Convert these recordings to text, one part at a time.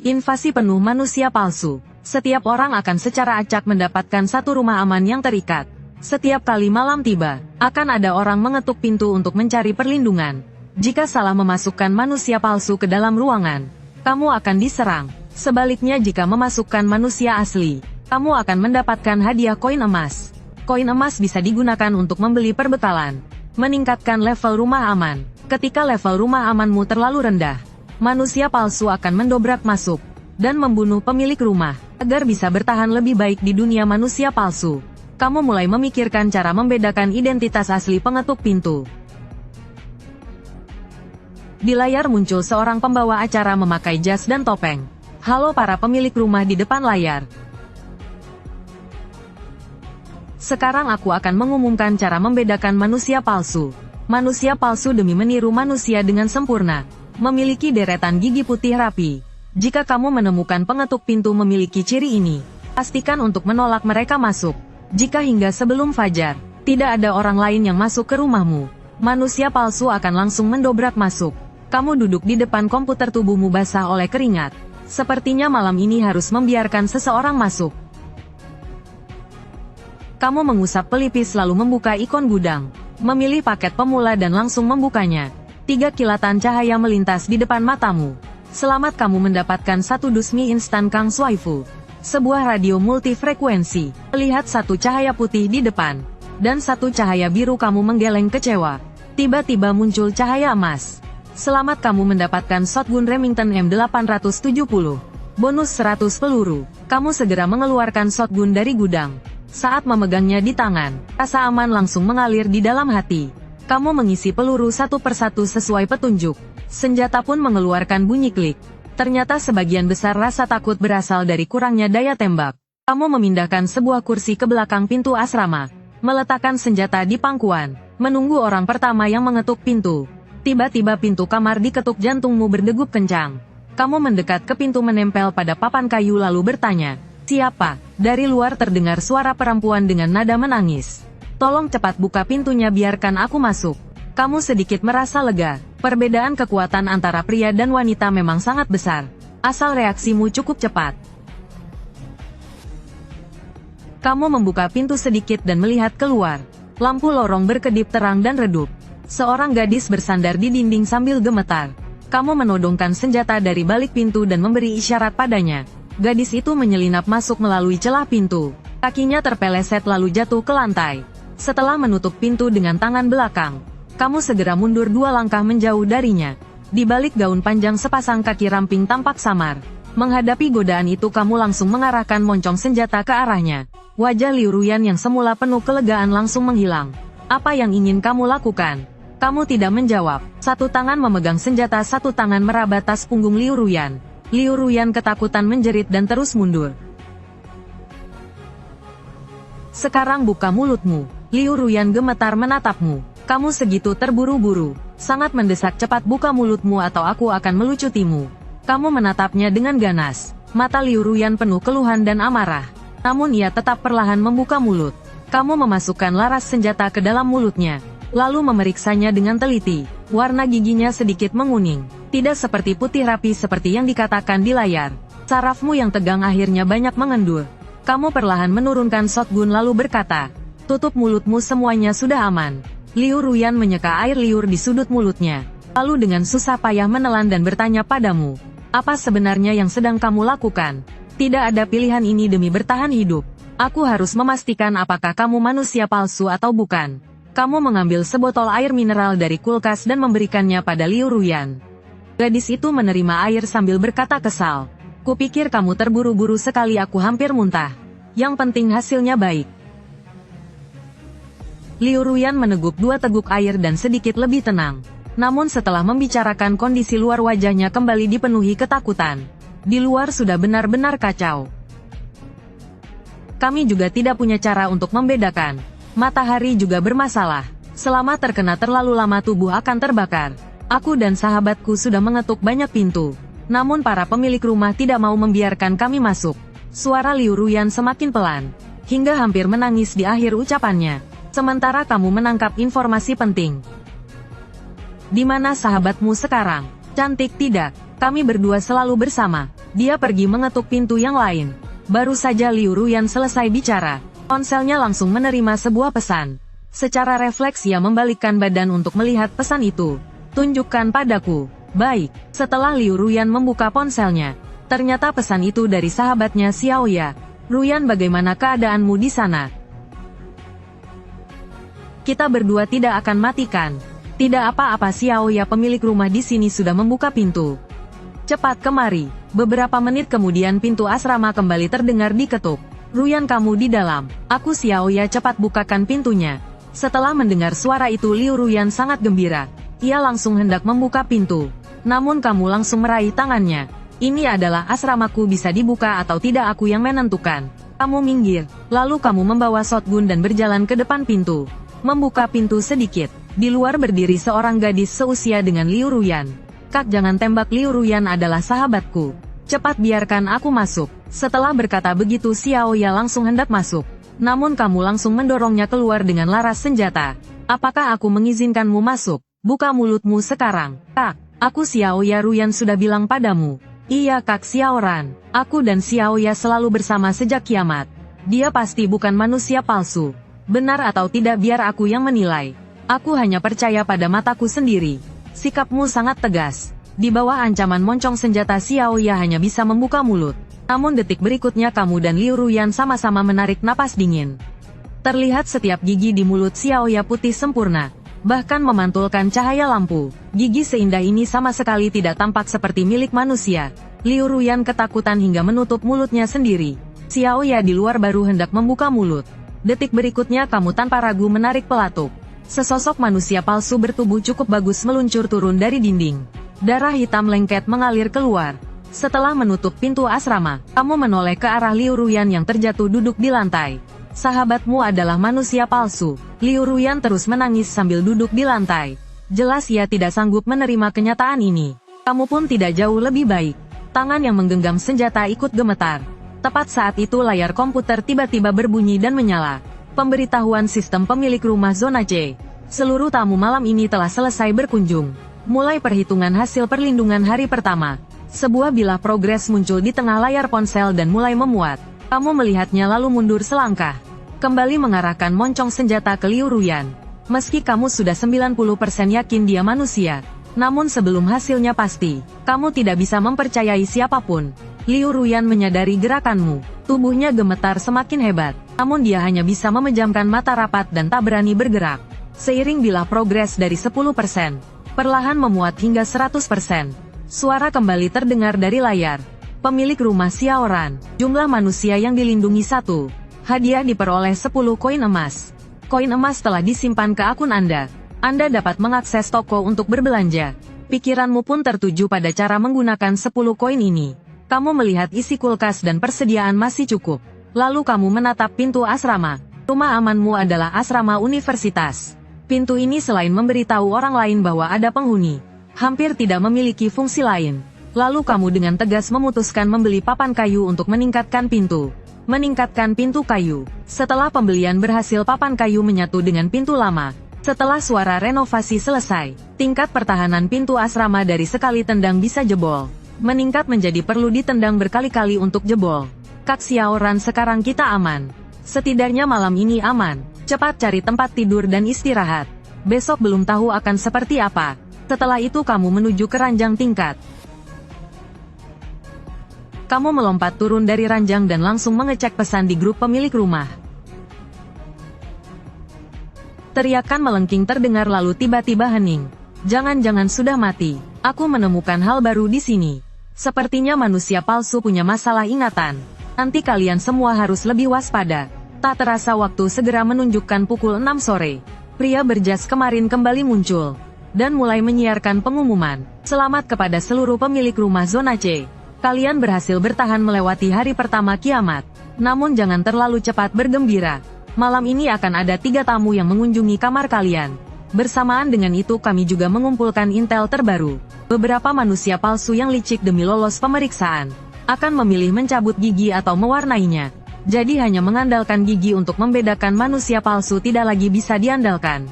Invasi penuh manusia palsu. Setiap orang akan secara acak mendapatkan satu rumah aman yang terikat. Setiap kali malam tiba, akan ada orang mengetuk pintu untuk mencari perlindungan. Jika salah memasukkan manusia palsu ke dalam ruangan, kamu akan diserang. Sebaliknya jika memasukkan manusia asli, kamu akan mendapatkan hadiah koin emas. Koin emas bisa digunakan untuk membeli perbekalan, meningkatkan level rumah aman. Ketika level rumah amanmu terlalu rendah, manusia palsu akan mendobrak masuk dan membunuh pemilik rumah. Agar bisa bertahan lebih baik di dunia manusia palsu, kamu mulai memikirkan cara membedakan identitas asli pengetuk pintu. Di layar muncul seorang pembawa acara memakai jas dan topeng. Halo para pemilik rumah di depan layar. Sekarang aku akan mengumumkan cara membedakan manusia palsu. Manusia palsu demi meniru manusia dengan sempurna, memiliki deretan gigi putih rapi. Jika kamu menemukan pengetuk pintu memiliki ciri ini, pastikan untuk menolak mereka masuk. Jika hingga sebelum fajar, tidak ada orang lain yang masuk ke rumahmu, manusia palsu akan langsung mendobrak masuk. Kamu duduk di depan komputer, tubuhmu basah oleh keringat. Sepertinya malam ini harus membiarkan seseorang masuk. Kamu mengusap pelipis lalu membuka ikon gudang, memilih paket pemula dan langsung membukanya. 3 kilatan cahaya melintas di depan matamu. Selamat, kamu mendapatkan 1 dus mie instan Kang Swaifu. Sebuah radio multifrekuensi. Lihat 1 cahaya putih di depan, dan 1 cahaya biru, kamu menggeleng kecewa. Tiba-tiba muncul cahaya emas. Selamat, kamu mendapatkan shotgun Remington M870. Bonus 100 peluru. Kamu segera mengeluarkan shotgun dari gudang. Saat memegangnya di tangan, rasa aman langsung mengalir di dalam hati. Kamu mengisi peluru satu persatu sesuai petunjuk. Senjata pun mengeluarkan bunyi klik. Ternyata sebagian besar rasa takut berasal dari kurangnya daya tembak. Kamu memindahkan sebuah kursi ke belakang pintu asrama, meletakkan senjata di pangkuan, menunggu orang pertama yang mengetuk pintu. Tiba-tiba pintu kamar diketuk, jantungmu berdegup kencang. Kamu mendekat ke pintu, menempel pada papan kayu lalu bertanya, "Siapa?" Dari luar terdengar suara perempuan dengan nada menangis. "Tolong cepat buka pintunya, biarkan aku masuk." Kamu sedikit merasa lega. Perbedaan kekuatan antara pria dan wanita memang sangat besar. Asal reaksimu cukup cepat. Kamu membuka pintu sedikit dan melihat keluar. Lampu lorong berkedip terang dan redup. Seorang gadis bersandar di dinding sambil gemetar. Kamu menodongkan senjata dari balik pintu dan memberi isyarat padanya. Gadis itu menyelinap masuk melalui celah pintu. Kakinya terpeleset lalu jatuh ke lantai. Setelah menutup pintu dengan tangan belakang, kamu segera mundur 2 langkah menjauh darinya. Di balik gaun panjang sepasang kaki ramping tampak samar. Menghadapi godaan itu, kamu langsung mengarahkan moncong senjata ke arahnya. Wajah Liu Ruyan yang semula penuh kelegaan langsung menghilang. "Apa yang ingin kamu lakukan?" Kamu tidak menjawab. Satu tangan memegang senjata, satu tangan meraba tas punggung Liu Ruyan. Liu Ruyan ketakutan menjerit dan terus mundur. "Sekarang buka mulutmu." Liu Ruyan gemetar menatapmu. "Kamu segitu terburu-buru, sangat mendesak, cepat buka mulutmu atau aku akan melucutimu." Kamu menatapnya dengan ganas. Mata Liu Ruyan penuh keluhan dan amarah. Namun ia tetap perlahan membuka mulut. Kamu memasukkan laras senjata ke dalam mulutnya, lalu memeriksanya dengan teliti. Warna giginya sedikit menguning. Tidak seperti putih rapi seperti yang dikatakan di layar. Sarafmu yang tegang akhirnya banyak mengendur. Kamu perlahan menurunkan shotgun lalu berkata, "Tutup mulutmu, semuanya sudah aman." Liu Ruyan menyeka air liur di sudut mulutnya, lalu dengan susah payah menelan dan bertanya padamu, "Apa sebenarnya yang sedang kamu lakukan?" "Tidak ada pilihan ini demi bertahan hidup. Aku harus memastikan apakah kamu manusia palsu atau bukan." Kamu mengambil sebotol air mineral dari kulkas dan memberikannya pada Liu Ruyan. Gadis itu menerima air sambil berkata kesal, "Kupikir kamu terburu-buru sekali, aku hampir muntah. Yang penting hasilnya baik." Liu Ruyan meneguk 2 teguk air dan sedikit lebih tenang. Namun setelah membicarakan kondisi luar, wajahnya kembali dipenuhi ketakutan. Di luar sudah benar-benar kacau. "Kami juga tidak punya cara untuk membedakan. Matahari juga bermasalah. Selama terkena terlalu lama tubuh akan terbakar. Aku dan sahabatku sudah mengetuk banyak pintu. Namun para pemilik rumah tidak mau membiarkan kami masuk." Suara Liu Ruyan semakin pelan, hingga hampir menangis di akhir ucapannya. "Sementara kamu menangkap informasi penting. Di mana sahabatmu sekarang?" "Cantik, tidak. Kami berdua selalu bersama. Dia pergi mengetuk pintu yang lain. Baru saja Liu Ruyan selesai bicara, ponselnya langsung menerima sebuah pesan. Secara refleks ia membalikkan badan untuk melihat pesan itu. Tunjukkan padaku. Baik, setelah Liu Ruyan membuka ponselnya, ternyata pesan itu dari sahabatnya Xiaoya. Ruyan, bagaimana keadaanmu di sana? Kita berdua tidak akan matikan. Tidak apa-apa, Xiaoya pemilik rumah di sini sudah membuka pintu. Cepat kemari. Beberapa menit kemudian pintu asrama kembali terdengar diketuk. Ruyan, kamu di dalam. Aku Xiaoya, cepat bukakan pintunya. Setelah mendengar suara itu Liu Ruyan sangat gembira. Ia langsung hendak membuka pintu. Namun kamu langsung meraih tangannya. Ini adalah asramaku, bisa dibuka atau tidak aku yang menentukan. Kamu minggir. Lalu kamu membawa shotgun dan berjalan ke depan pintu. Membuka pintu sedikit. Di luar berdiri seorang gadis seusia dengan Liu Ruyan. Kak, jangan tembak, Liu Ruyan adalah sahabatku. Cepat biarkan aku masuk. Setelah berkata begitu Xiaoya langsung hendak masuk. Namun kamu langsung mendorongnya keluar dengan laras senjata. Apakah aku mengizinkanmu masuk? Buka mulutmu sekarang. Kak, aku Xiaoya, Ruyan sudah bilang padamu. Iya Kak Xiaoran. Aku dan Xiaoya selalu bersama sejak kiamat. Dia pasti bukan manusia palsu. Benar atau tidak biar aku yang menilai. Aku hanya percaya pada mataku sendiri. Sikapmu sangat tegas. Di bawah ancaman moncong senjata Xiaoya hanya bisa membuka mulut. Namun detik berikutnya kamu dan Liu Ruyan sama-sama menarik napas dingin. Terlihat setiap gigi di mulut Xiaoya putih sempurna. Bahkan memantulkan cahaya lampu. Gigi seindah ini sama sekali tidak tampak seperti milik manusia. Liu Ruyan ketakutan hingga menutup mulutnya sendiri. Xiaoya di luar baru hendak membuka mulut. Detik berikutnya kamu tanpa ragu menarik pelatuk. Sesosok manusia palsu bertubuh cukup bagus meluncur turun dari dinding. Darah hitam lengket mengalir keluar. Setelah menutup pintu asrama, kamu menoleh ke arah Liu Ruyan yang terjatuh duduk di lantai. Sahabatmu adalah manusia palsu. Liu Ruyan terus menangis sambil duduk di lantai. Jelas ia tidak sanggup menerima kenyataan ini. Kamu pun tidak jauh lebih baik. Tangan yang menggenggam senjata ikut gemetar. Tepat saat itu layar komputer tiba-tiba berbunyi dan menyala. Pemberitahuan sistem pemilik rumah zona C. Seluruh tamu malam ini telah selesai berkunjung. Mulai perhitungan hasil perlindungan hari pertama. Sebuah bilah progres muncul di tengah layar ponsel dan mulai memuat. Kamu melihatnya lalu mundur selangkah. Kembali mengarahkan moncong senjata ke Liu Ruyan. Meski kamu sudah 90% yakin dia manusia. Namun sebelum hasilnya pasti, kamu tidak bisa mempercayai siapapun. Liu Ruyan menyadari gerakanmu. Tubuhnya gemetar semakin hebat. Namun dia hanya bisa memejamkan mata rapat dan tak berani bergerak. Seiring bilah progres dari 10%, perlahan memuat hingga 100%. Suara kembali terdengar dari layar. Pemilik rumah Xiaoran. Jumlah manusia yang dilindungi 1. Hadiah diperoleh 10 koin emas. Koin emas telah disimpan ke akun Anda. Anda dapat mengakses toko untuk berbelanja. Pikiranmu pun tertuju pada cara menggunakan 10 koin ini. Kamu melihat isi kulkas dan persediaan masih cukup. Lalu kamu menatap pintu asrama. Rumah amanmu adalah asrama universitas. Pintu ini selain memberitahu orang lain bahwa ada penghuni, hampir tidak memiliki fungsi lain. Lalu kamu dengan tegas memutuskan membeli papan kayu untuk meningkatkan pintu. Meningkatkan pintu kayu. Setelah pembelian berhasil, papan kayu menyatu dengan pintu lama. Setelah suara renovasi selesai, tingkat pertahanan pintu asrama dari sekali tendang bisa jebol. Meningkat menjadi perlu ditendang berkali-kali untuk jebol. Kak Xiaoran, sekarang kita aman. Setidaknya malam ini aman. Cepat cari tempat tidur dan istirahat. Besok belum tahu akan seperti apa. Setelah itu kamu menuju ke ranjang tingkat. Kamu melompat turun dari ranjang dan langsung mengecek pesan di grup pemilik rumah. Teriakan melengking terdengar lalu tiba-tiba hening. Jangan-jangan sudah mati. Aku menemukan hal baru di sini. Sepertinya manusia palsu punya masalah ingatan. Nanti kalian semua harus lebih waspada. Tak terasa waktu segera menunjukkan pukul 6 sore. Pria berjas kemarin kembali muncul. Dan mulai menyiarkan pengumuman. Selamat kepada seluruh pemilik rumah zona C. Kalian berhasil bertahan melewati hari pertama kiamat. Namun jangan terlalu cepat bergembira. Malam ini akan ada 3 tamu yang mengunjungi kamar kalian. Bersamaan dengan itu kami juga mengumpulkan intel terbaru. Beberapa manusia palsu yang licik demi lolos pemeriksaan akan memilih mencabut gigi atau mewarnainya. Jadi hanya mengandalkan gigi untuk membedakan manusia palsu tidak lagi bisa diandalkan.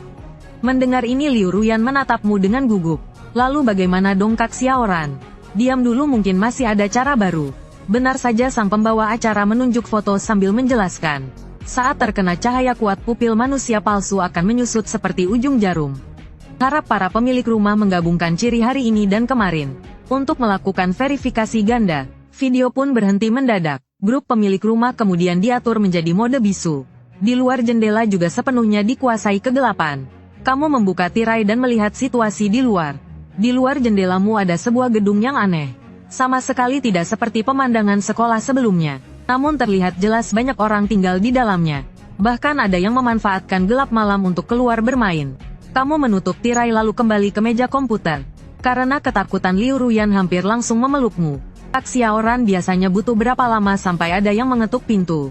Mendengar ini Liu Ruyan menatapmu dengan gugup. Lalu bagaimana dong Kak Xiaoran? Diam dulu, mungkin masih ada cara baru. Benar saja, sang pembawa acara menunjuk foto sambil menjelaskan. Saat terkena cahaya kuat, pupil manusia palsu akan menyusut seperti ujung jarum. Harap para pemilik rumah menggabungkan ciri hari ini dan kemarin. Untuk melakukan verifikasi ganda, video pun berhenti mendadak. Grup pemilik rumah kemudian diatur menjadi mode bisu. Di luar jendela juga sepenuhnya dikuasai kegelapan. Kamu membuka tirai dan melihat situasi di luar. Di luar jendelamu ada sebuah gedung yang aneh. Sama sekali tidak seperti pemandangan sekolah sebelumnya. Namun terlihat jelas banyak orang tinggal di dalamnya. Bahkan ada yang memanfaatkan gelap malam untuk keluar bermain. Kamu menutup tirai lalu kembali ke meja komputer. Karena ketakutan, Liu Ruyan hampir langsung memelukmu. Taksi Aoran biasanya butuh berapa lama sampai ada yang mengetuk pintu?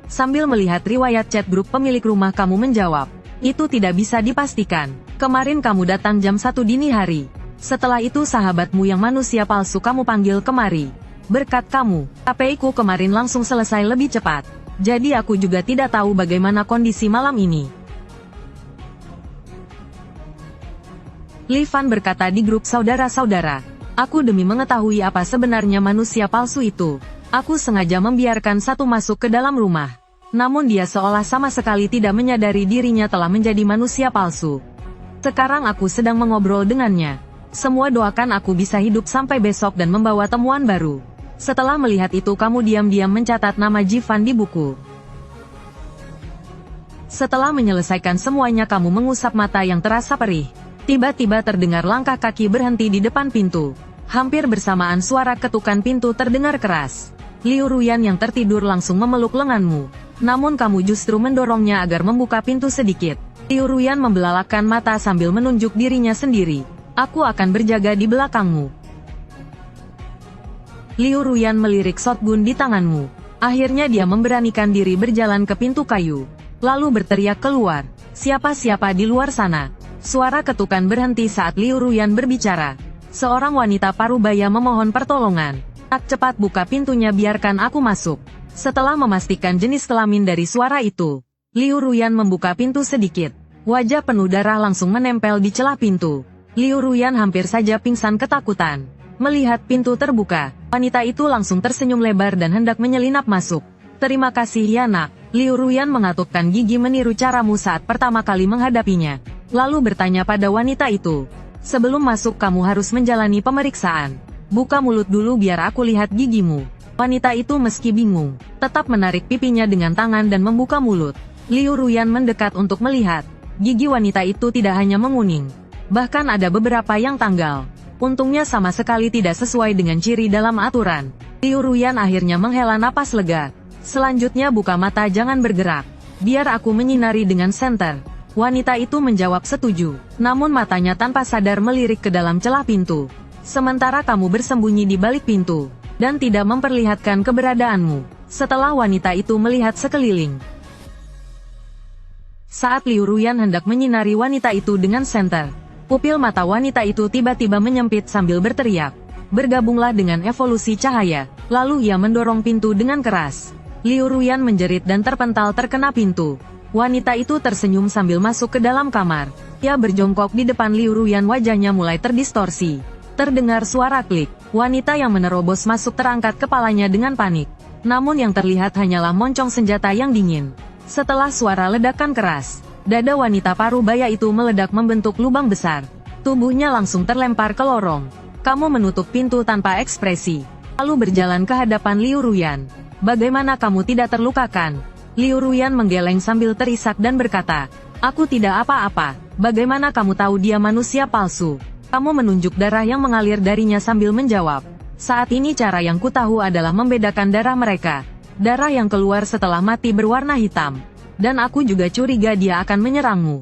Sambil melihat riwayat chat grup pemilik rumah, kamu menjawab. Itu tidak bisa dipastikan. Kemarin kamu datang jam 1 dini hari. Setelah itu sahabatmu yang manusia palsu kamu panggil kemari. Berkat kamu, KPI-ku kemarin langsung selesai lebih cepat. Jadi aku juga tidak tahu bagaimana kondisi malam ini. Li Fan berkata di grup saudara-saudara. Aku demi mengetahui apa sebenarnya manusia palsu itu. Aku sengaja membiarkan satu masuk ke dalam rumah. Namun dia seolah sama sekali tidak menyadari dirinya telah menjadi manusia palsu. Sekarang aku sedang mengobrol dengannya. Semua doakan aku bisa hidup sampai besok dan membawa temuan baru. Setelah melihat itu kamu diam-diam mencatat nama Ji Fan di buku. Setelah menyelesaikan semuanya kamu mengusap mata yang terasa perih. Tiba-tiba terdengar langkah kaki berhenti di depan pintu. Hampir bersamaan suara ketukan pintu terdengar keras. Liu Ruyan yang tertidur langsung memeluk lenganmu. Namun kamu justru mendorongnya agar membuka pintu sedikit. Liu Ruyan membelalakkan mata sambil menunjuk dirinya sendiri. Aku akan berjaga di belakangmu. Liu Ruyan melirik shotgun di tanganmu. Akhirnya dia memberanikan diri berjalan ke pintu kayu. Lalu berteriak keluar. Siapa-siapa di luar sana. Suara ketukan berhenti saat Liu Ruyan berbicara. Seorang wanita parubaya memohon pertolongan. Tak cepat buka pintunya, biarkan aku masuk. Setelah memastikan jenis kelamin dari suara itu, Liu Ruyan membuka pintu sedikit. Wajah penuh darah langsung menempel di celah pintu. Liu Ruyan hampir saja pingsan ketakutan. Melihat pintu terbuka, wanita itu langsung tersenyum lebar dan hendak menyelinap masuk. Terima kasih ya nak. Liu Ruyan mengatupkan gigi meniru caramu saat pertama kali menghadapinya. Lalu bertanya pada wanita itu. Sebelum masuk kamu harus menjalani pemeriksaan. Buka mulut dulu biar aku lihat gigimu. Wanita itu meski bingung, tetap menarik pipinya dengan tangan dan membuka mulut. Liu Ruyan mendekat untuk melihat. Gigi wanita itu tidak hanya menguning. Bahkan ada beberapa yang tanggal. Untungnya sama sekali tidak sesuai dengan ciri dalam aturan. Liu Ruyan akhirnya menghela napas lega. Selanjutnya buka mata, jangan bergerak. Biar aku menyinari dengan senter. Wanita itu menjawab setuju. Namun matanya tanpa sadar melirik ke dalam celah pintu. Sementara kamu bersembunyi di balik pintu. Dan tidak memperlihatkan keberadaanmu. Setelah wanita itu melihat sekeliling. Saat Liu Ruyan hendak menyinari wanita itu dengan senter. Pupil mata wanita itu tiba-tiba menyempit sambil berteriak. Bergabunglah dengan evolusi cahaya. Lalu ia mendorong pintu dengan keras. Liu Ruyan menjerit dan terpental terkena pintu. Wanita itu tersenyum sambil masuk ke dalam kamar. Ia berjongkok di depan Liu Ruyan, wajahnya mulai terdistorsi. Terdengar suara klik. Wanita yang menerobos masuk terangkat kepalanya dengan panik. Namun yang terlihat hanyalah moncong senjata yang dingin. Setelah suara ledakan keras, dada wanita parubaya itu meledak membentuk lubang besar. Tubuhnya langsung terlempar ke lorong. Kamu menutup pintu tanpa ekspresi. Lalu berjalan ke hadapan Liu Ruyan. Bagaimana kamu tidak terlukakan? Liu Ruyan menggeleng sambil terisak dan berkata, aku tidak apa-apa. Bagaimana kamu tahu dia manusia palsu? Kamu menunjuk darah yang mengalir darinya sambil menjawab. Saat ini cara yang kutahu adalah membedakan darah mereka. Darah yang keluar setelah mati berwarna hitam. Dan aku juga curiga dia akan menyerangmu.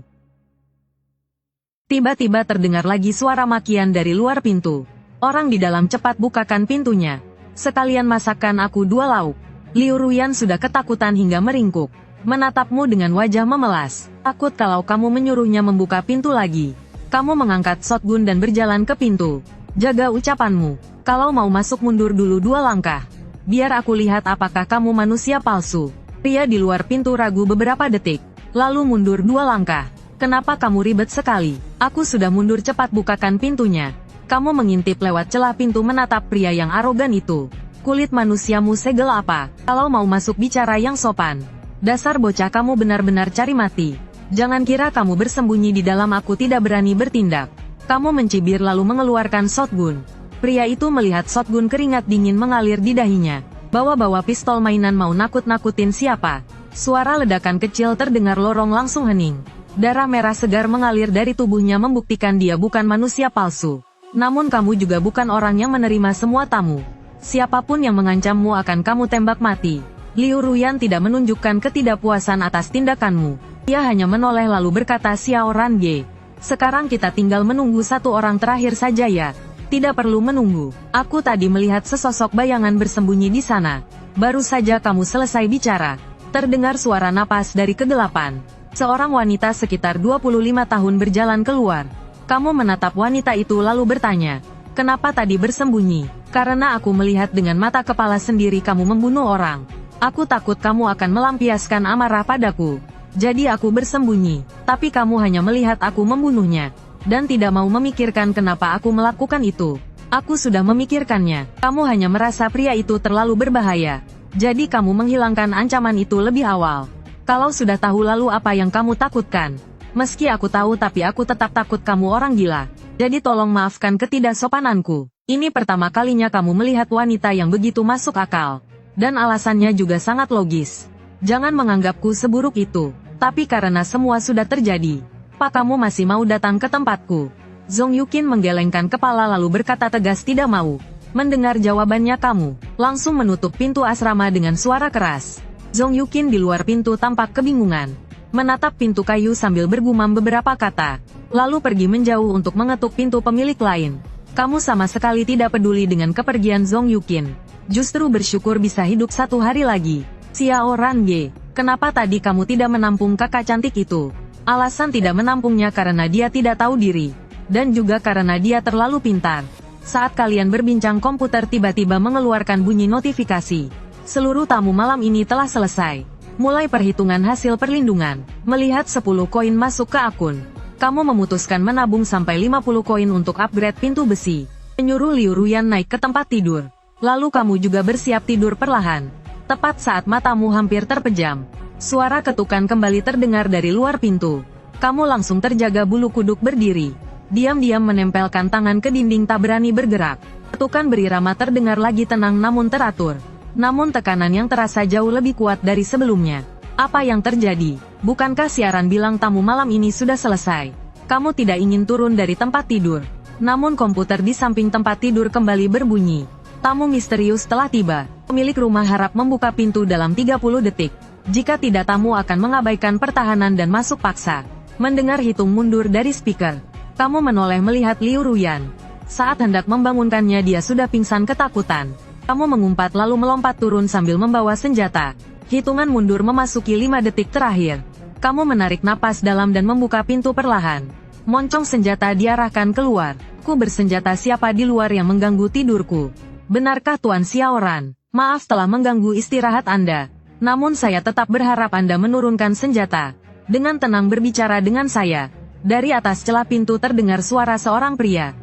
Tiba-tiba terdengar lagi suara makian dari luar pintu. Orang di dalam, cepat bukakan pintunya. Sekalian masakkan aku 2 lauk. Liu Ruyan sudah ketakutan hingga meringkuk. Menatapmu dengan wajah memelas. Takut kalau kamu menyuruhnya membuka pintu lagi. Kamu mengangkat shotgun dan berjalan ke pintu. Jaga ucapanmu. Kalau mau masuk mundur dulu 2 langkah. Biar aku lihat apakah kamu manusia palsu. Pria di luar pintu ragu beberapa detik. Lalu mundur 2 langkah. Kenapa kamu ribet sekali? Aku sudah mundur, cepat bukakan pintunya. Kamu mengintip lewat celah pintu menatap pria yang arogan itu. Kulit manusiamu segel apa? Kalau mau masuk bicara yang sopan. Dasar bocah, kamu benar-benar cari mati. Jangan kira kamu bersembunyi di dalam, aku tidak berani bertindak. Kamu mencibir lalu mengeluarkan shotgun. Pria itu melihat shotgun, keringat dingin mengalir di dahinya. Bawa-bawa pistol mainan mau nakut-nakutin siapa? Suara ledakan kecil terdengar, lorong langsung hening. Darah merah segar mengalir dari tubuhnya membuktikan dia bukan manusia palsu. Namun kamu juga bukan orang yang menerima semua tamu. Siapapun yang mengancammu akan kamu tembak mati. Liu Ruyan tidak menunjukkan ketidakpuasan atas tindakanmu. Ia hanya menoleh lalu berkata, Xiao Range, sekarang kita tinggal menunggu satu orang terakhir saja ya. Tidak perlu menunggu. Aku tadi melihat sesosok bayangan bersembunyi di sana. Baru saja kamu selesai bicara, terdengar suara napas dari kegelapan. Seorang wanita sekitar 25 tahun berjalan keluar. Kamu menatap wanita itu lalu bertanya, kenapa tadi bersembunyi? Karena aku melihat dengan mata kepala sendiri kamu membunuh orang. Aku takut kamu akan melampiaskan amarah padaku. Jadi aku bersembunyi, tapi kamu hanya melihat aku membunuhnya. Dan tidak mau memikirkan kenapa aku melakukan itu. Aku sudah memikirkannya. Kamu hanya merasa pria itu terlalu berbahaya. Jadi kamu menghilangkan ancaman itu lebih awal. Kalau sudah tahu lalu apa yang kamu takutkan? Meski aku tahu tapi aku tetap takut kamu orang gila. Jadi tolong maafkan ketidaksopananku. Ini pertama kalinya kamu melihat wanita yang begitu masuk akal. Dan alasannya juga sangat logis. Jangan menganggapku seburuk itu. Tapi karena semua sudah terjadi, Pak, kamu masih mau datang ke tempatku? Zhong Yuqin menggelengkan kepala lalu berkata tegas tidak mau. Mendengar jawabannya kamu langsung menutup pintu asrama dengan suara keras. Zhong Yuqin di luar pintu tampak kebingungan. Menatap pintu kayu sambil bergumam beberapa kata. Lalu pergi menjauh untuk mengetuk pintu pemilik lain. Kamu sama sekali tidak peduli dengan kepergian Zhong Yuqin. Justru bersyukur bisa hidup satu hari lagi. Xiao Range, kenapa tadi kamu tidak menampung kakak cantik itu? Alasan tidak menampungnya karena dia tidak tahu diri. Dan juga karena dia terlalu pintar. Saat kalian berbincang komputer tiba-tiba mengeluarkan bunyi notifikasi. Seluruh tamu malam ini telah selesai. Mulai perhitungan hasil perlindungan. Melihat 10 koin masuk ke akun. Kamu memutuskan menabung sampai 50 koin untuk upgrade pintu besi. Menyuruh Liu Ruyan naik ke tempat tidur. Lalu kamu juga bersiap tidur perlahan. Tepat saat matamu hampir terpejam. Suara ketukan kembali terdengar dari luar pintu. Kamu langsung terjaga bulu kuduk berdiri. Diam-diam menempelkan tangan ke dinding tak berani bergerak. Ketukan berirama terdengar lagi tenang namun teratur. Namun tekanan yang terasa jauh lebih kuat dari sebelumnya. Apa yang terjadi? Bukankah siaran bilang tamu malam ini sudah selesai? Kamu tidak ingin turun dari tempat tidur. Namun komputer di samping tempat tidur kembali berbunyi. Tamu misterius telah tiba. Pemilik rumah harap membuka pintu dalam 30 detik. Jika tidak tamu akan mengabaikan pertahanan dan masuk paksa. Mendengar hitung mundur dari speaker. Kamu menoleh melihat Liu Ruyan. Saat hendak membangunkannya dia sudah pingsan ketakutan. Kamu mengumpat lalu melompat turun sambil membawa senjata. Hitungan mundur memasuki 5 detik terakhir. Kamu menarik napas dalam dan membuka pintu perlahan. Moncong senjata diarahkan keluar. Ku bersenjata, siapa di luar yang mengganggu tidurku? Benarkah Tuan Xiaoran? Maaf telah mengganggu istirahat Anda. Namun saya tetap berharap Anda menurunkan senjata. Dengan tenang berbicara dengan saya. Dari atas celah pintu terdengar suara seorang pria.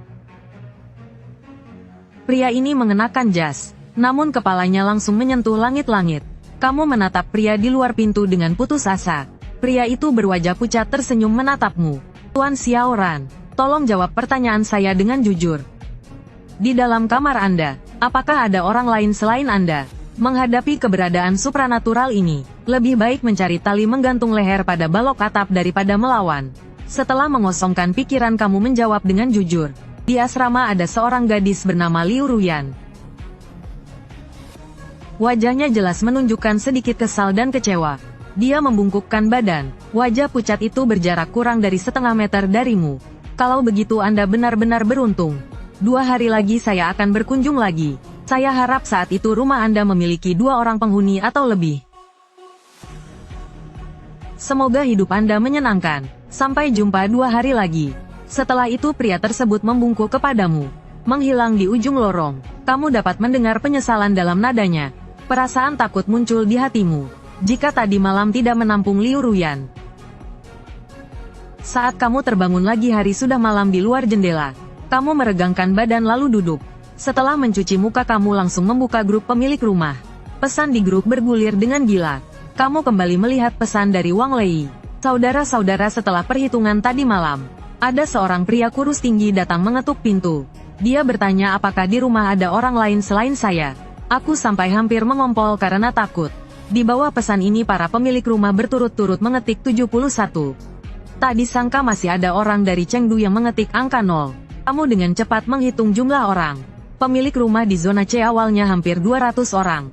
Pria ini mengenakan jas. Namun kepalanya langsung menyentuh langit-langit. Kamu menatap pria di luar pintu dengan putus asa. Pria itu berwajah pucat tersenyum menatapmu. Tuan Xiaoran, tolong jawab pertanyaan saya dengan jujur. Di dalam kamar Anda, apakah ada orang lain selain Anda? Menghadapi keberadaan supranatural ini, lebih baik mencari tali menggantung leher pada balok atap daripada melawan. Setelah mengosongkan pikiran kamu menjawab dengan jujur. Di asrama ada seorang gadis bernama Liu Ruyan. Wajahnya jelas menunjukkan sedikit kesal dan kecewa. Dia membungkukkan badan. Wajah pucat itu berjarak kurang dari setengah meter darimu. Kalau begitu Anda benar-benar beruntung. 2 hari lagi saya akan berkunjung lagi. Saya harap saat itu rumah Anda memiliki 2 orang penghuni atau lebih. Semoga hidup Anda menyenangkan. Sampai jumpa 2 hari lagi. Setelah itu pria tersebut membungkuk kepadamu. Menghilang di ujung lorong. Kamu dapat mendengar penyesalan dalam nadanya. Perasaan takut muncul di hatimu. Jika tadi malam tidak menampung Liu Ruyan. Saat kamu terbangun lagi hari sudah malam di luar jendela. Kamu meregangkan badan lalu duduk. Setelah mencuci muka kamu langsung membuka grup pemilik rumah. Pesan di grup bergulir dengan gila. Kamu kembali melihat pesan dari Wang Lei. Saudara-saudara, setelah perhitungan tadi malam, ada seorang pria kurus tinggi datang mengetuk pintu. Dia bertanya apakah di rumah ada orang lain selain saya. Aku sampai hampir mengompol karena takut. Di bawah pesan ini para pemilik rumah berturut-turut mengetik 71. Tak disangka masih ada orang dari Chengdu yang mengetik angka 0. Kamu dengan cepat menghitung jumlah orang. Pemilik rumah di zona C awalnya hampir 200 orang.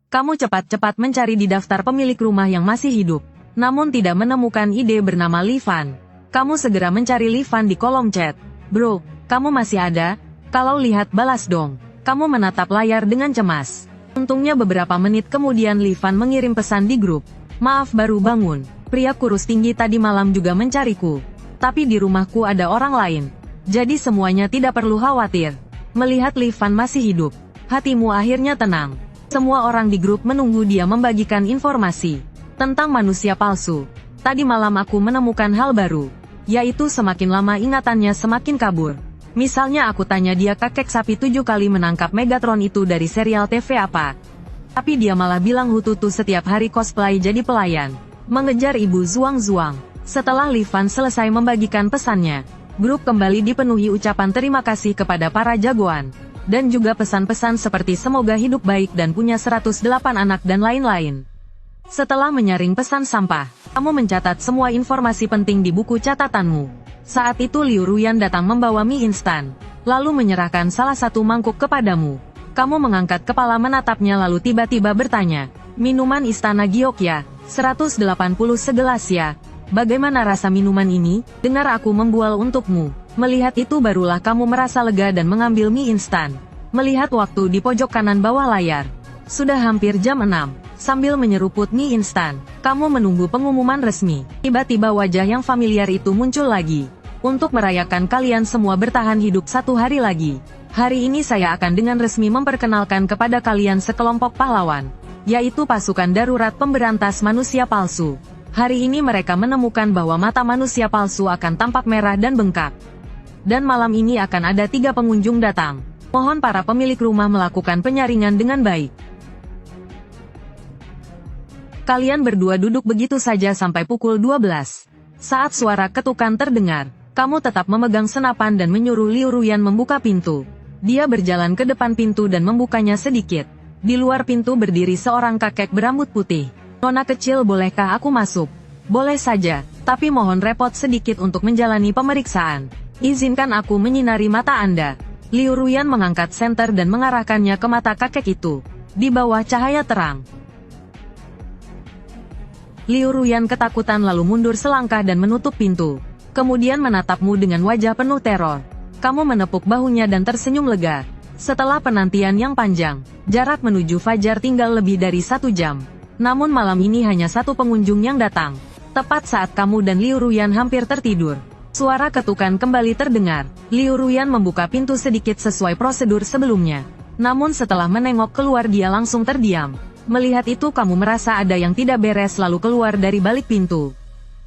Kamu cepat-cepat mencari di daftar pemilik rumah yang masih hidup, namun tidak menemukan ide bernama Li Fan. Kamu segera mencari Li Fan di kolom chat. Bro, kamu masih ada? Kalau lihat balas dong. Kamu menatap layar dengan cemas. Untungnya beberapa menit kemudian Li Fan mengirim pesan di grup. Maaf, baru bangun. Pria kurus tinggi tadi malam juga mencariku. Tapi di rumahku ada orang lain. Jadi semuanya tidak perlu khawatir. Melihat Li Fan masih hidup, hatimu akhirnya tenang. Semua orang di grup menunggu dia membagikan informasi tentang manusia palsu. Tadi malam aku menemukan hal baru, yaitu semakin lama ingatannya semakin kabur. Misalnya aku tanya dia kakek sapi 7 kali menangkap Megatron itu dari serial TV apa. Tapi dia malah bilang Hututu setiap hari cosplay jadi pelayan, mengejar ibu Zuang-Zuang. Setelah Li Fan selesai membagikan pesannya, grup kembali dipenuhi ucapan terima kasih kepada para jagoan. Dan juga pesan-pesan seperti semoga hidup baik dan punya 108 anak dan lain-lain. Setelah menyaring pesan sampah, kamu mencatat semua informasi penting di buku catatanmu. Saat itu Liu Ruyan datang membawa mie instan, lalu menyerahkan salah satu mangkuk kepadamu. Kamu mengangkat kepala menatapnya lalu tiba-tiba bertanya, minuman istana giok ya, 180 segelas ya. Bagaimana rasa minuman ini? Dengar aku membual untukmu. Melihat itu barulah kamu merasa lega dan mengambil mie instan. Melihat waktu di pojok kanan bawah layar. Sudah hampir jam 6. Sambil menyeruput mie instan, kamu menunggu pengumuman resmi. Tiba-tiba wajah yang familiar itu muncul lagi. Untuk merayakan kalian semua bertahan hidup 1 hari lagi. Hari ini saya akan dengan resmi memperkenalkan kepada kalian sekelompok pahlawan, yaitu pasukan darurat pemberantas manusia palsu. Hari ini mereka menemukan bahwa mata manusia palsu akan tampak merah dan bengkak. Dan malam ini akan ada 3 pengunjung datang. Mohon para pemilik rumah melakukan penyaringan dengan baik. Kalian berdua duduk begitu saja sampai pukul 12. Saat suara ketukan terdengar, kamu tetap memegang senapan dan menyuruh Liu Ruyan membuka pintu. Dia berjalan ke depan pintu dan membukanya sedikit. Di luar pintu berdiri seorang kakek berambut putih. Nona kecil, bolehkah aku masuk? Boleh saja, tapi mohon repot sedikit untuk menjalani pemeriksaan. Izinkan aku menyinari mata Anda. Liu Ruyan mengangkat senter dan mengarahkannya ke mata kakek itu. Di bawah cahaya terang, Liu Ruyan ketakutan lalu mundur selangkah dan menutup pintu. Kemudian menatapmu dengan wajah penuh teror. Kamu menepuk bahunya dan tersenyum lega. Setelah penantian yang panjang, jarak menuju Fajar tinggal lebih dari 1 jam. Namun malam ini hanya 1 pengunjung yang datang. Tepat saat kamu dan Liu Ruyan hampir tertidur, suara ketukan kembali terdengar. Liu Ruyan membuka pintu sedikit sesuai prosedur sebelumnya. Namun setelah menengok keluar dia langsung terdiam. Melihat itu kamu merasa ada yang tidak beres lalu keluar dari balik pintu.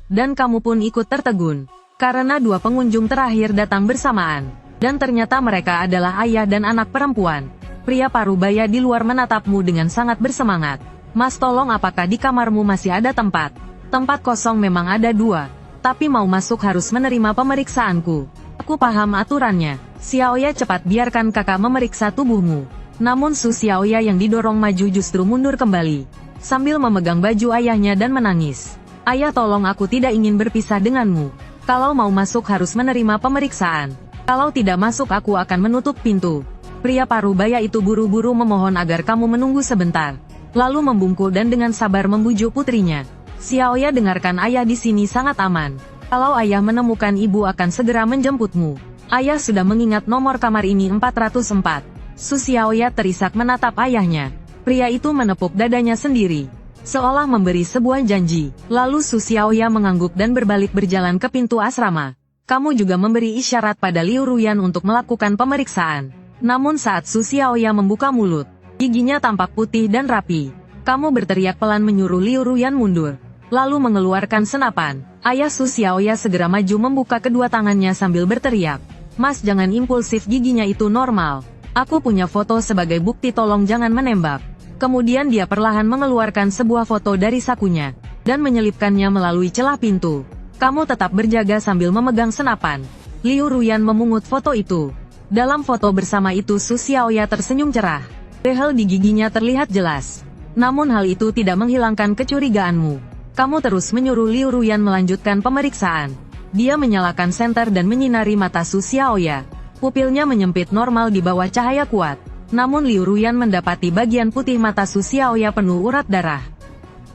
Dan kamu pun ikut tertegun. Karena 2 pengunjung terakhir datang bersamaan. Dan ternyata mereka adalah ayah dan anak perempuan. Pria parubaya di luar menatapmu dengan sangat bersemangat. Mas, tolong, apakah di kamarmu masih ada tempat? Tempat kosong memang ada 2. Tapi mau masuk harus menerima pemeriksaanku. Aku paham aturannya. Xiaoya, cepat biarkan kakak memeriksa tubuhmu. Namun Su Xiaoya yang didorong maju justru mundur kembali. Sambil memegang baju ayahnya dan menangis. Ayah, tolong, aku tidak ingin berpisah denganmu. Kalau mau masuk harus menerima pemeriksaan. Kalau tidak masuk aku akan menutup pintu. Pria parubaya itu buru-buru memohon agar kamu menunggu sebentar. Lalu membungkuk dan dengan sabar membujuk putrinya. Xiaoya, dengarkan ayah, di sini sangat aman. Kalau ayah menemukan ibu akan segera menjemputmu. Ayah sudah mengingat nomor kamar ini 404. Su Xiaoya terisak menatap ayahnya. Pria itu menepuk dadanya sendiri, seolah memberi sebuah janji. Lalu Su Xiaoya mengangguk dan berbalik berjalan ke pintu asrama. Kamu juga memberi isyarat pada Liu Ruyan untuk melakukan pemeriksaan. Namun saat Su Xiaoya membuka mulut, giginya tampak putih dan rapi. Kamu berteriak pelan menyuruh Liu Ruyan mundur. lalu mengeluarkan senapan. Ayah Su Xiaoya segera maju membuka kedua tangannya sambil berteriak. Mas, jangan impulsif, giginya itu normal. Aku punya foto sebagai bukti, tolong jangan menembak. Kemudian dia perlahan mengeluarkan sebuah foto dari sakunya, dan menyelipkannya melalui celah pintu. Kamu tetap berjaga sambil memegang senapan. Liu Ruyan memungut foto itu. Dalam foto bersama itu Su Xiaoya tersenyum cerah. Behel di giginya terlihat jelas. Namun hal itu tidak menghilangkan kecurigaanmu. Kamu terus menyuruh Liu Ruyan melanjutkan pemeriksaan. Dia menyalakan senter dan menyinari mata Su Xiaoya. Pupilnya menyempit normal di bawah cahaya kuat. Namun Liu Ruyan mendapati bagian putih mata Su Xiaoya penuh urat darah.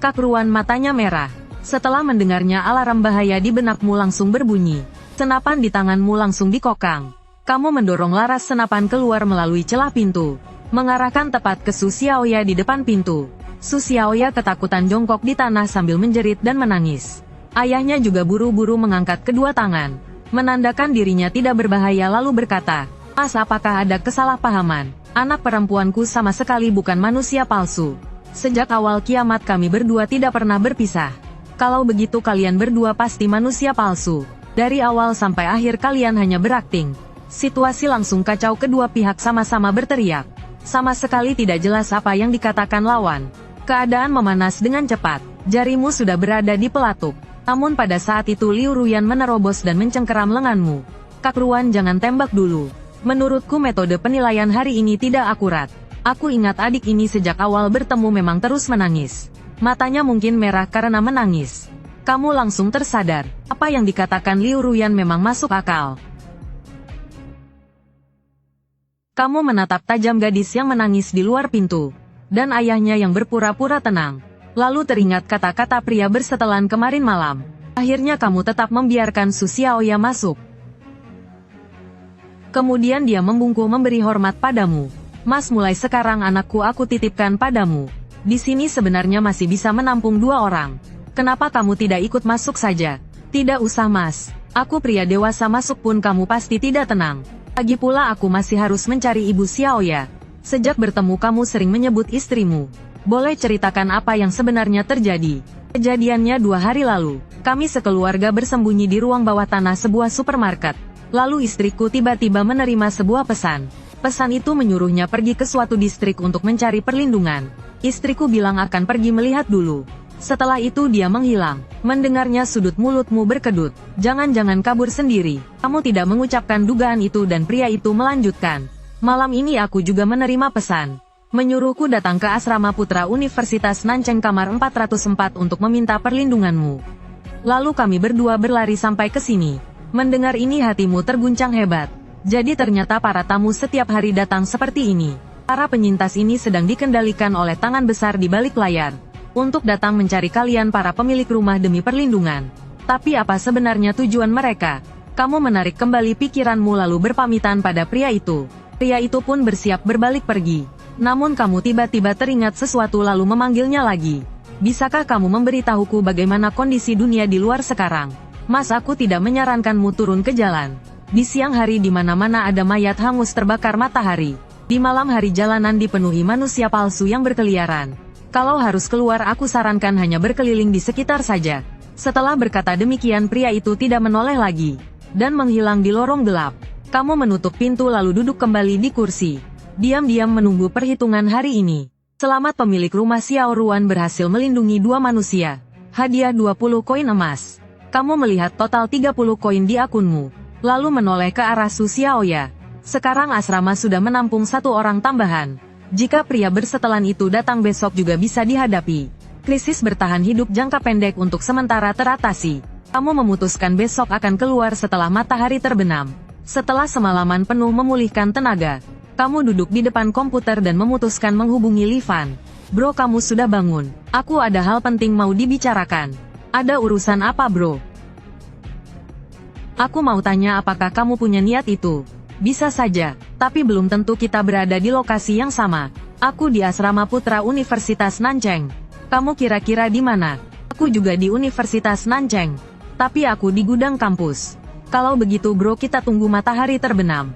Kakruan matanya merah. Setelah mendengarnya, alarm bahaya di benakmu langsung berbunyi. Senapan di tanganmu langsung dikokang. Kamu mendorong laras senapan keluar melalui celah pintu, mengarahkan tepat ke Su Xiaoya di depan pintu. Su Xiaoya ketakutan jongkok di tanah sambil menjerit dan menangis. Ayahnya juga buru-buru mengangkat kedua tangan, menandakan dirinya tidak berbahaya lalu berkata, Mas, apakah ada kesalahpahaman? Anak perempuanku sama sekali bukan manusia palsu. Sejak awal kiamat kami berdua tidak pernah berpisah. Kalau begitu kalian berdua pasti manusia palsu. Dari awal sampai akhir kalian hanya berakting. Situasi langsung kacau, kedua pihak sama-sama berteriak. Sama sekali tidak jelas apa yang dikatakan lawan. Keadaan memanas dengan cepat. Jarimu sudah berada di pelatuk. Namun pada saat itu Liu Ruyan menerobos dan mencengkeram lenganmu. Kakruan, jangan tembak dulu. Menurutku metode penilaian hari ini tidak akurat. Aku ingat adik ini sejak awal bertemu memang terus menangis. Matanya mungkin merah karena menangis. Kamu langsung tersadar. Apa yang dikatakan Liu Ruyan memang masuk akal. Kamu menatap tajam gadis yang menangis di luar pintu, dan ayahnya yang berpura-pura tenang. Lalu teringat kata-kata pria bersetelan kemarin malam. Akhirnya kamu tetap membiarkan Su Xiaoya masuk. Kemudian dia membungkuk memberi hormat padamu. Mas, mulai sekarang anakku aku titipkan padamu. Di sini sebenarnya masih bisa menampung 2 orang. Kenapa kamu tidak ikut masuk saja? Tidak usah, Mas. Aku pria dewasa, masuk pun kamu pasti tidak tenang. Lagi pula aku masih harus mencari Ibu Xiaoya. Sejak bertemu kamu sering menyebut istrimu. Boleh ceritakan apa yang sebenarnya terjadi? Kejadiannya 2 hari lalu. Kami sekeluarga bersembunyi di ruang bawah tanah sebuah supermarket. Lalu istriku tiba-tiba menerima sebuah pesan. Pesan itu menyuruhnya pergi ke suatu distrik untuk mencari perlindungan. Istriku bilang akan pergi melihat dulu. Setelah itu dia menghilang. Mendengarnya sudut mulutmu berkedut. Jangan-jangan kabur sendiri. Kamu tidak mengucapkan dugaan itu dan pria itu melanjutkan. Malam ini aku juga menerima pesan. Menyuruhku datang ke asrama putra Universitas Nancheng kamar 404 untuk meminta perlindunganmu. Lalu kami berdua berlari sampai ke sini. Mendengar ini hatimu terguncang hebat. Jadi ternyata para tamu setiap hari datang seperti ini. Para penyintas ini sedang dikendalikan oleh tangan besar di balik layar. Untuk datang mencari kalian para pemilik rumah demi perlindungan. Tapi apa sebenarnya tujuan mereka? Kamu menarik kembali pikiranmu lalu berpamitan pada pria itu. Pria itu pun bersiap berbalik pergi. Namun kamu tiba-tiba teringat sesuatu lalu memanggilnya lagi. Bisakah kamu memberitahuku bagaimana kondisi dunia di luar sekarang? Mas, aku tidak menyarankanmu turun ke jalan. Di siang hari di mana-mana ada mayat hangus terbakar matahari. Di malam hari jalanan dipenuhi manusia palsu yang berkeliaran. Kalau harus keluar aku sarankan hanya berkeliling di sekitar saja. Setelah berkata demikian pria itu tidak menoleh lagi. Dan menghilang di lorong gelap. Kamu menutup pintu lalu duduk kembali di kursi. Diam-diam menunggu perhitungan hari ini. Selamat, pemilik rumah Xiao Ruan berhasil melindungi 2 manusia. Hadiah 20 koin emas. Kamu melihat total 30 koin di akunmu. Lalu menoleh ke arah Su Xiaoya. Sekarang asrama sudah menampung 1 orang tambahan. Jika pria bersetelan itu datang besok juga bisa dihadapi. Krisis bertahan hidup jangka pendek untuk sementara teratasi. Kamu memutuskan besok akan keluar setelah matahari terbenam. Setelah semalaman penuh memulihkan tenaga, kamu duduk di depan komputer dan memutuskan menghubungi Li Fan. Bro, kamu sudah bangun. Aku ada hal penting mau dibicarakan. Ada urusan apa, bro? Aku mau tanya apakah kamu punya niat itu? Bisa saja, tapi belum tentu kita berada di lokasi yang sama. Aku di asrama putra Universitas Nancheng. Kamu kira-kira di mana? Aku juga di Universitas Nancheng. Tapi aku di gudang kampus. Kalau begitu bro, kita tunggu matahari terbenam.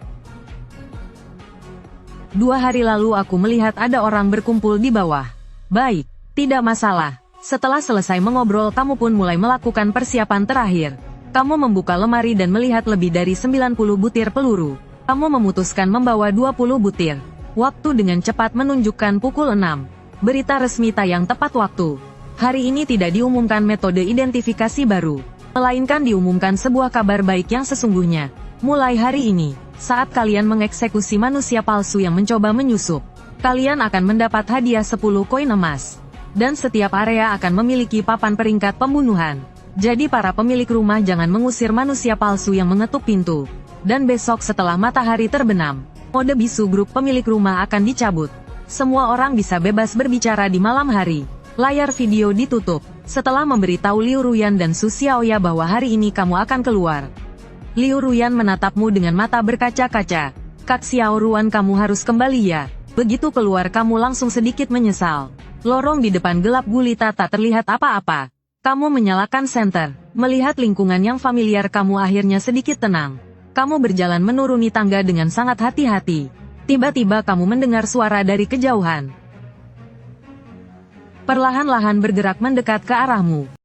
2 hari lalu aku melihat ada orang berkumpul di bawah. Baik, tidak masalah. Setelah selesai mengobrol, kamu pun mulai melakukan persiapan terakhir. Kamu membuka lemari dan melihat lebih dari 90 butir peluru. Kamu memutuskan membawa 20 butir. Waktu dengan cepat menunjukkan pukul 6. Berita resmi tayang tepat waktu. Hari ini tidak diumumkan metode identifikasi baru, melainkan diumumkan sebuah kabar baik yang sesungguhnya. Mulai hari ini, saat kalian mengeksekusi manusia palsu yang mencoba menyusup, kalian akan mendapat hadiah 10 koin emas. Dan setiap area akan memiliki papan peringkat pembunuhan. Jadi para pemilik rumah jangan mengusir manusia palsu yang mengetuk pintu. Dan besok setelah matahari terbenam, mode bisu grup pemilik rumah akan dicabut. Semua orang bisa bebas berbicara di malam hari. Layar video ditutup. Setelah memberitahu Liu Ruyan dan Su Xiaoya bahwa hari ini kamu akan keluar, Liu Ruyan menatapmu dengan mata berkaca-kaca. Kak Xiao Ruan, kamu harus kembali ya. Begitu keluar kamu langsung sedikit menyesal. Lorong di depan gelap gulita tak terlihat apa-apa. Kamu menyalakan senter. Melihat lingkungan yang familiar kamu akhirnya sedikit tenang. Kamu berjalan menuruni tangga dengan sangat hati-hati. Tiba-tiba kamu mendengar suara dari kejauhan. Perlahan-lahan bergerak mendekat ke arahmu.